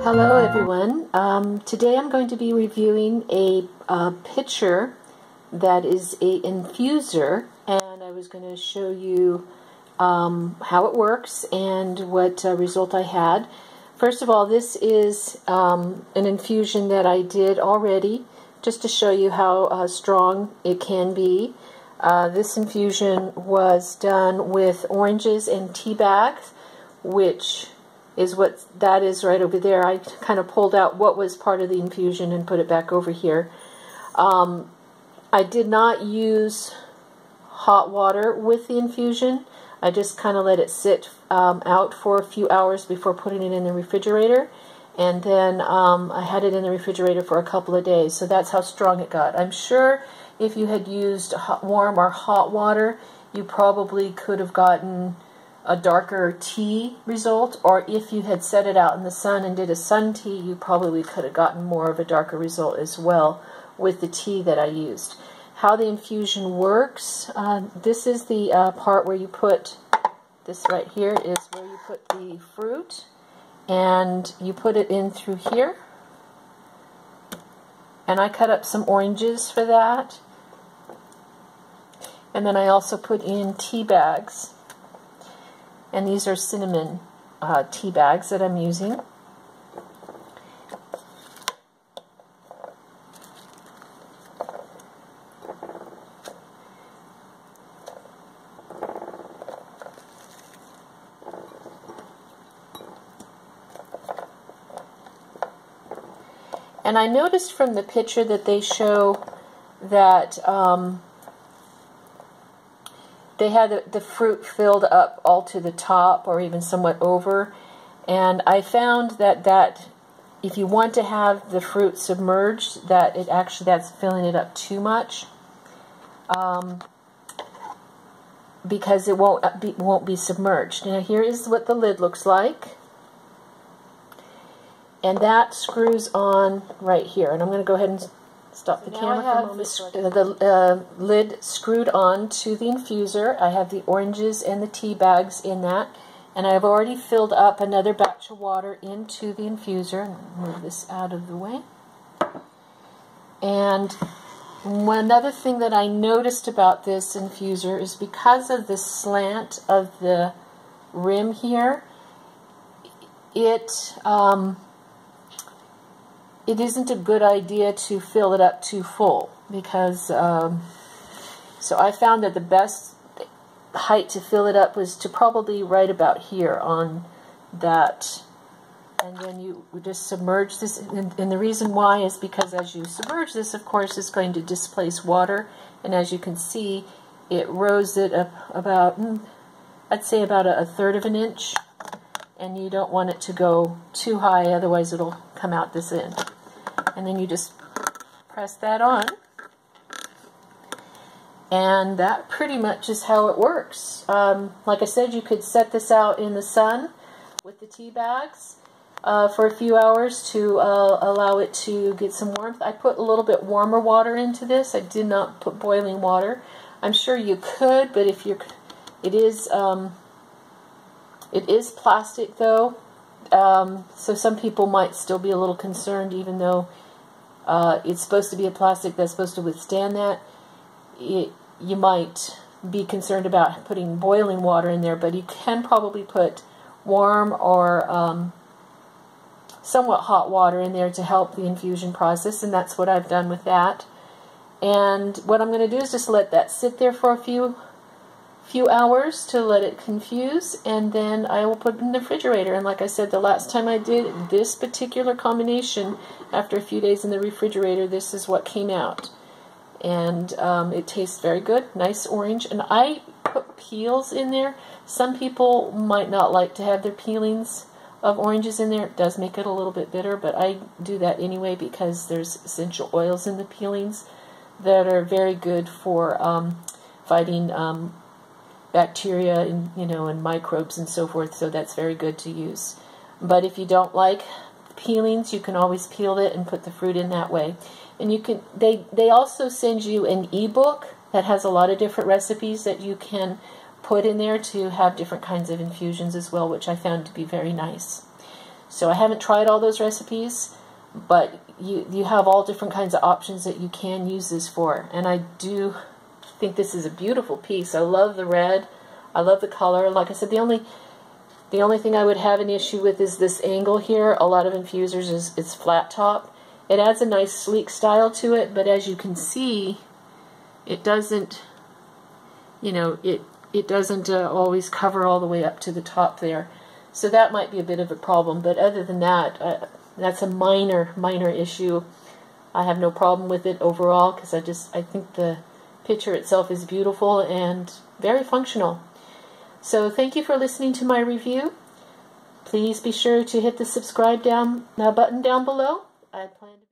Hello everyone. Today I'm going to be reviewing a pitcher that is a infuser, and I was going to show you how it works and what result I had. First of all, this is an infusion that I did already, just to show you how strong it can be. This infusion was done with oranges and tea bags, which is what that is right over there. I kind of pulled out what was part of the infusion and put it back over here. I did not use hot water with the infusion. I just kind of let it sit out for a few hours before putting it in the refrigerator, and then I had it in the refrigerator for a couple of days. So that's how strong it got. I'm sure if you had used warm or hot water, you probably could have gotten a darker tea result, or if you had set it out in the sun and did a sun tea, you probably could have gotten more of a darker result as well with the tea that I used. How the infusion works, this is the part where you put, this right here is where you put the fruit, and you put it in through here, and I cut up some oranges for that, and then I also put in tea bags. And these are cinnamon tea bags that I'm using. And I noticed from the picture that they show that they had the fruit filled up all to the top or even somewhat over, and I found that if you want to have the fruit submerged, that's filling it up too much, because it won't be submerged. Now here is what the lid looks like, and that screws on right here, and I'm going to go ahead and stop the camera for a moment. The lid screwed on to the infuser. I have the oranges and the tea bags in that, and I've already filled up another batch of water into the infuser. Move this out of the way. And another thing that I noticed about this infuser is because of the slant of the rim here, it isn't a good idea to fill it up too full, because so I found that the best height to fill it up was to probably right about here on that, and then you would just submerge this, and the reason why is because as you submerge this, of course, it's going to displace water, and as you can see, it rose it up about, I'd say about a third of an inch, and you don't want it to go too high, otherwise it'll come out this end. And then you just press that on, and that pretty much is how it works. Like I said, you could set this out in the sun with the tea bags for a few hours to allow it to get some warmth. I put a little bit warmer water into this. I did not put boiling water. I'm sure you could, but if you're, it is plastic though, so some people might still be a little concerned, even though it's supposed to be a plastic that's supposed to withstand that. You might be concerned about putting boiling water in there, but you can probably put warm or somewhat hot water in there to help the infusion process, and that's what I've done with that. And what I'm going to do is just let that sit there for a few hours to let it confuse, and then I will put it in the refrigerator. And like I said, the last time I did this particular combination, after a few days in the refrigerator, this is what came out. And it tastes very good, nice orange. And I put peels in there. Some people might not like to have their peelings of oranges in there. It does make it a little bit bitter, but I do that anyway because there's essential oils in the peelings that are very good for fighting bacteria and and microbes and so forth, so that's very good to use. But if you don't like peelings, you can always peel it and put the fruit in that way. And you can they also send you an ebook that has a lot of different recipes that you can put in there to have different kinds of infusions as well, which I found to be very nice. So I haven't tried all those recipes, but you have all different kinds of options that you can use this for. And I do think this is a beautiful piece. I love the red. I love the color. Like I said, the only thing I would have an issue with is this angle here. A lot of infusers is flat top. It adds a nice sleek style to it, but as you can see, it doesn't, you know, it doesn't always cover all the way up to the top there. So that might be a bit of a problem, but other than that, that's a minor issue. I have no problem with it overall, because I think the picture itself is beautiful and very functional. So thank you for listening to my review. Please be sure to hit the subscribe button down below. I plan to